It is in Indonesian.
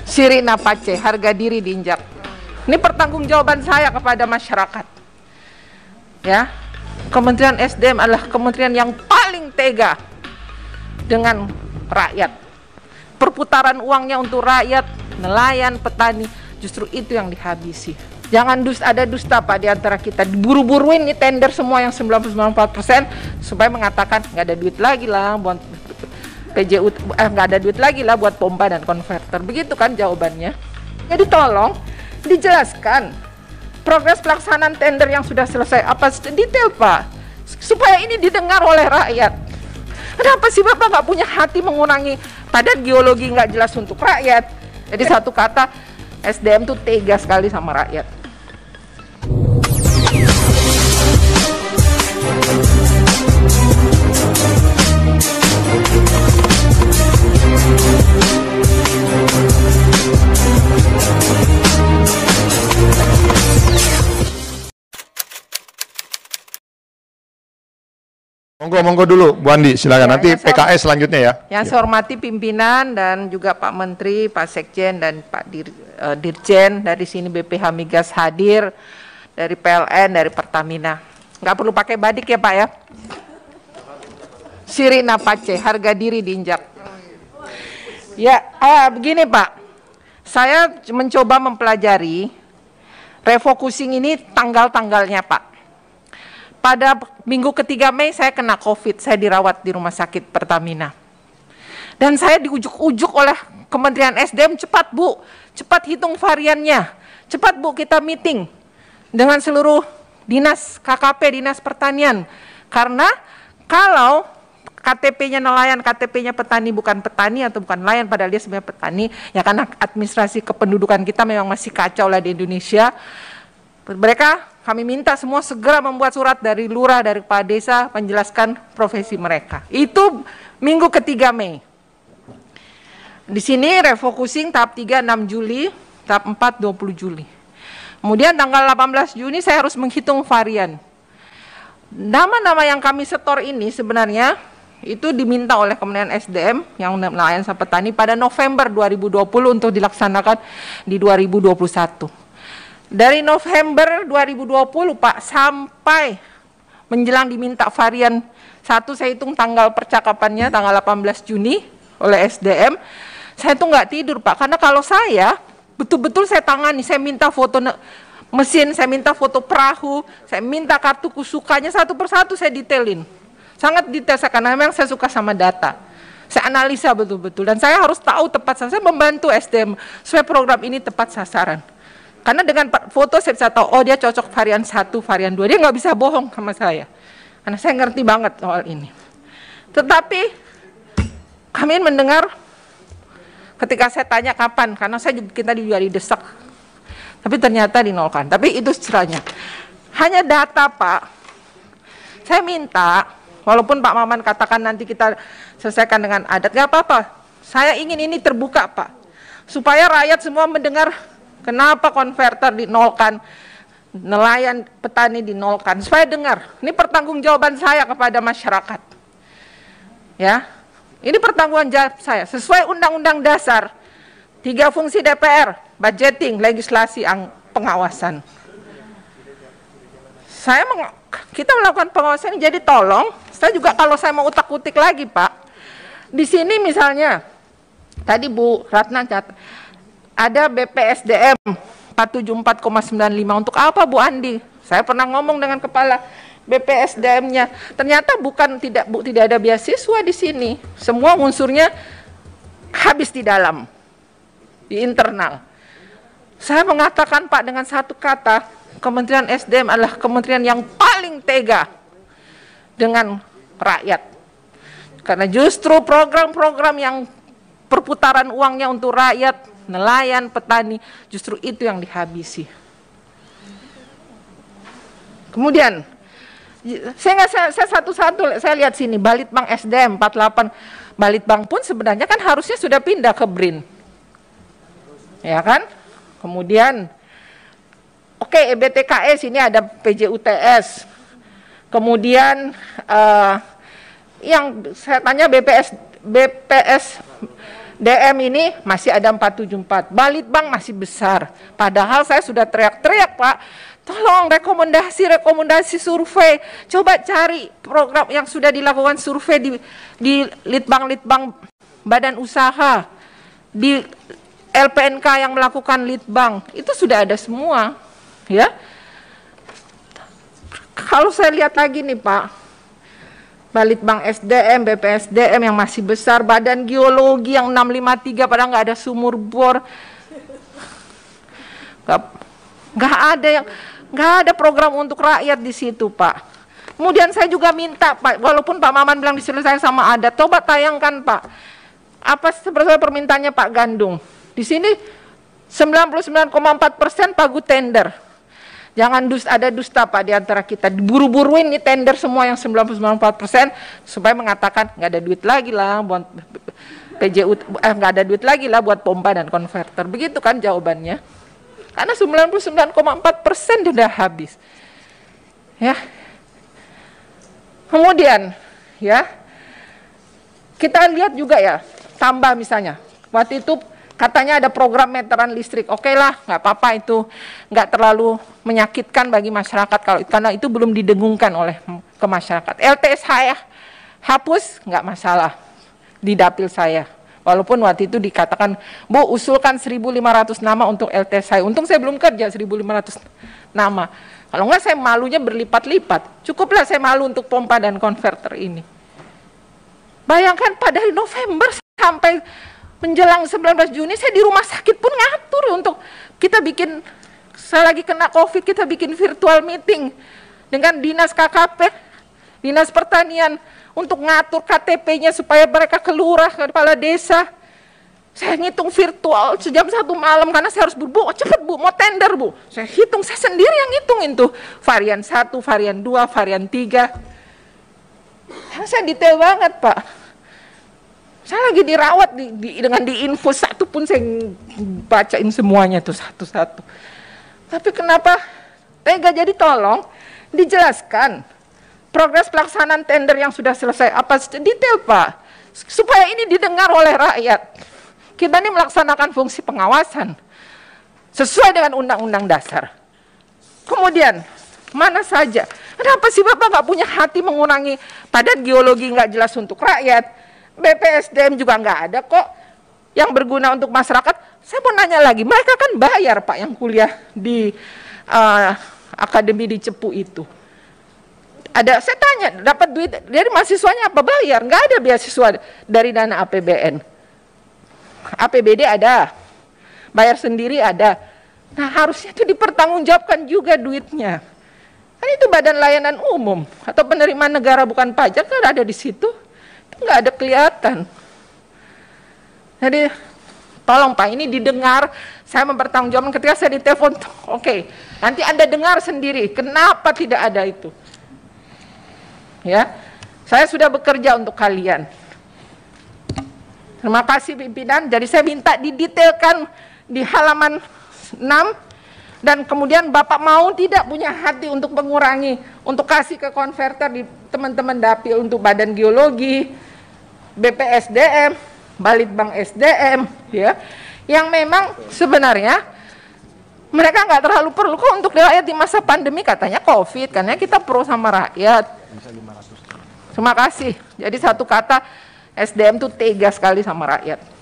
Sirina Pace, harga diri diinjak. Ini pertanggungjawaban saya kepada masyarakat. Ya, Kementerian SDM adalah kementerian yang paling tega dengan rakyat. Perputaran uangnya untuk rakyat, nelayan, petani, justru itu yang dihabisi. Jangan ada dusta Pak di antara kita. Buru-buruin nih tender semua yang 94% supaya mengatakan nggak ada duit lagi lah buat PJU, nggak ada duit lagi lah buat pompa dan konverter. Begitu kan jawabannya. Jadi tolong dijelaskan progres pelaksanaan tender yang sudah selesai apa detail Pak, supaya ini didengar oleh rakyat. Kenapa sih Bapak nggak punya hati mengurangi padan geologi nggak jelas untuk rakyat? Jadi satu kata, SDM tuh tega sekali sama rakyat. Monggo dulu Bu Andi, silakan. Nanti PKS selanjutnya ya. Yang saya hormati pimpinan dan juga Pak Menteri, Pak Sekjen dan Pak Dirjen dari sini, BPH Migas hadir, dari PLN, dari Pertamina. Nggak perlu pakai badik ya Pak ya. Sirina Pace, harga diri diinjak. Ya, begini Pak, saya mencoba mempelajari refocusing ini tanggal-tanggalnya Pak. Pada minggu ketiga Mei saya kena COVID, saya dirawat di rumah sakit Pertamina. Dan saya diujuk-ujuk oleh Kementerian SDM, cepat Bu, cepat hitung variannya, cepat Bu kita meeting dengan seluruh dinas KKP, dinas pertanian. Karena kalau KTP-nya nelayan, KTP-nya petani bukan petani atau bukan nelayan, padahal dia sebenarnya petani, ya karena administrasi kependudukan kita memang masih kacau lah di Indonesia. Kami minta semua segera membuat surat dari lurah, dari kepala desa, menjelaskan profesi mereka. Itu minggu ketiga Mei. Di sini refocusing tahap 3, 6 Juli, tahap 4, 20 Juli. Kemudian tanggal 18 Juni saya harus menghitung varian. Nama-nama yang kami setor ini sebenarnya itu diminta oleh Kementerian SDM yang nelayan sama petani pada November 2020 untuk dilaksanakan di 2021. Dari November 2020 Pak sampai menjelang diminta varian 1, saya hitung tanggal percakapannya tanggal 18 Juni oleh SDM, saya tuh nggak tidur Pak, karena kalau saya betul-betul saya tangani, saya minta foto mesin, saya minta foto perahu, saya minta kartu kusukanya satu persatu saya detailin, sangat detail karena memang saya suka sama data. Saya analisa betul-betul dan saya harus tahu tepat sasaran, saya membantu SDM supaya program ini tepat sasaran. Karena dengan foto saya bisa tahu, oh dia cocok varian 1, varian 2. Dia nggak bisa bohong sama saya. Karena saya ngerti banget soal ini. Tetapi kami mendengar ketika saya tanya kapan, karena kita juga didesak. Tapi ternyata dinolkan. Tapi itu caranya. Hanya data Pak. Saya minta, walaupun Pak Maman katakan nanti kita selesaikan dengan adat, nggak apa-apa. Saya ingin ini terbuka Pak. Supaya rakyat semua mendengar kenapa konverter dinolkan, nelayan petani dinolkan, supaya dengar. Ini pertanggungjawaban saya kepada masyarakat. Ya, ini pertanggungjawaban saya sesuai Undang-Undang Dasar. 3 fungsi DPR, budgeting, legislasi, pengawasan. Kita melakukan pengawasan ini, jadi tolong, saya juga kalau saya mau utak-utik lagi Pak, di sini misalnya, tadi Bu Ratna catat, ada BPSDM 474,95 untuk apa Bu Andi? Saya pernah ngomong dengan kepala BPSDM-nya. Ternyata tidak ada beasiswa di sini. Semua unsurnya habis di dalam, di internal. Saya mengatakan Pak dengan satu kata, Kementerian SDM adalah kementerian yang paling tega dengan rakyat. Karena justru program-program yang perputaran uangnya untuk rakyat, nelayan, petani, justru itu yang dihabisi. Kemudian, saya satu-satu, saya lihat sini, Balitbang SDM 48, Balitbang pun sebenarnya kan harusnya sudah pindah ke BRIN. Ya kan? Kemudian, oke, EBTKS, ini ada PJUTS. Kemudian, yang saya tanya BPS DM ini masih ada 474, Balitbang masih besar. Padahal saya sudah teriak-teriak, Pak, tolong rekomendasi survei. Coba cari program yang sudah dilakukan survei di litbang badan usaha, di LPNK yang melakukan litbang, itu sudah ada semua, ya. Kalau saya lihat lagi nih, Pak, Balitbang SDM, BPSDM yang masih besar, Badan Geologi yang 653 padahal nggak ada sumur bor, nggak ada program untuk rakyat di situ, Pak. Kemudian saya juga minta, Pak, walaupun Pak Maman bilang diselesaikan sama adat, coba tayangkan, Pak, apa seperti permintaannya Pak Gandung. Di sini 99,4% pagu tender. Jangan ada dusta, Pak, di antara kita. Diburu-buruin nih tender semua yang 99,4% supaya mengatakan nggak ada duit lagi lah buat PJU, nggak ada duit lagi lah buat pompa dan konverter. Begitu kan jawabannya? Karena 99,4% sudah habis. Ya. Kemudian, ya, kita lihat juga ya, tambah misalnya, waktu itu katanya ada program meteran listrik. Oke lah, nggak apa-apa, itu nggak terlalu menyakitkan bagi masyarakat karena itu belum didengungkan oleh ke masyarakat. LTS saya hapus, nggak masalah di dapil saya. Walaupun waktu itu dikatakan, Bu, usulkan 1.500 nama untuk LTS saya. Untung saya belum kerja 1.500 nama. Kalau nggak saya malunya berlipat-lipat. Cukuplah saya malu untuk pompa dan konverter ini. Bayangkan pada November sampai menjelang 19 Juni saya di rumah sakit pun ngatur untuk kita bikin, saya lagi kena COVID, kita bikin virtual meeting dengan dinas KKP, dinas pertanian untuk ngatur KTP-nya supaya mereka ke lurah, ke kepala desa. Saya ngitung virtual sejam 1 malam karena saya harus Bu, cepet Bu, mau tender Bu. Saya hitung, saya sendiri yang hitung itu. Varian 1, varian 2, varian 3. Saya detail banget, Pak. Saya lagi dirawat dengan diinfus satu pun saya bacain semuanya tuh satu-satu. Tapi kenapa tega? Jadi tolong dijelaskan progres pelaksanaan tender yang sudah selesai apa detail, Pak, supaya ini didengar oleh rakyat. Kita ini melaksanakan fungsi pengawasan sesuai dengan Undang-Undang Dasar. Kemudian mana saja? Kenapa sih Bapak nggak punya hati mengurangi Badan Geologi nggak jelas untuk rakyat? BPSDM juga nggak ada kok yang berguna untuk masyarakat. Saya mau nanya lagi, mereka kan bayar, Pak, yang kuliah di akademi di Cepu itu. Ada, saya tanya, dapat duit dari mahasiswanya apa? Bayar, nggak ada beasiswa dari dana APBN. APBD ada, bayar sendiri ada. Nah, harusnya itu dipertanggungjawabkan juga duitnya. Kan itu Badan Layanan Umum atau penerimaan negara bukan pajak kan ada di situ. Nggak ada kelihatan. Jadi tolong, Pak, ini didengar. Saya mempertanggungjawabkan ketika saya ditelepon. Oke, nanti Anda dengar sendiri kenapa tidak ada itu. Ya, saya sudah bekerja untuk kalian. Terima kasih pimpinan. Jadi saya minta didetailkan di halaman 6 dan kemudian Bapak mau tidak punya hati untuk mengurangi, untuk kasih ke konverter di teman-teman dapil untuk Badan Geologi, BPSDM, Balitbang SDM, ya, yang memang sebenarnya mereka nggak terlalu perlu kok untuk rakyat di masa pandemi, katanya COVID, karena kita pro sama rakyat. Terima kasih. Jadi satu kata, SDM tuh tega sekali sama rakyat.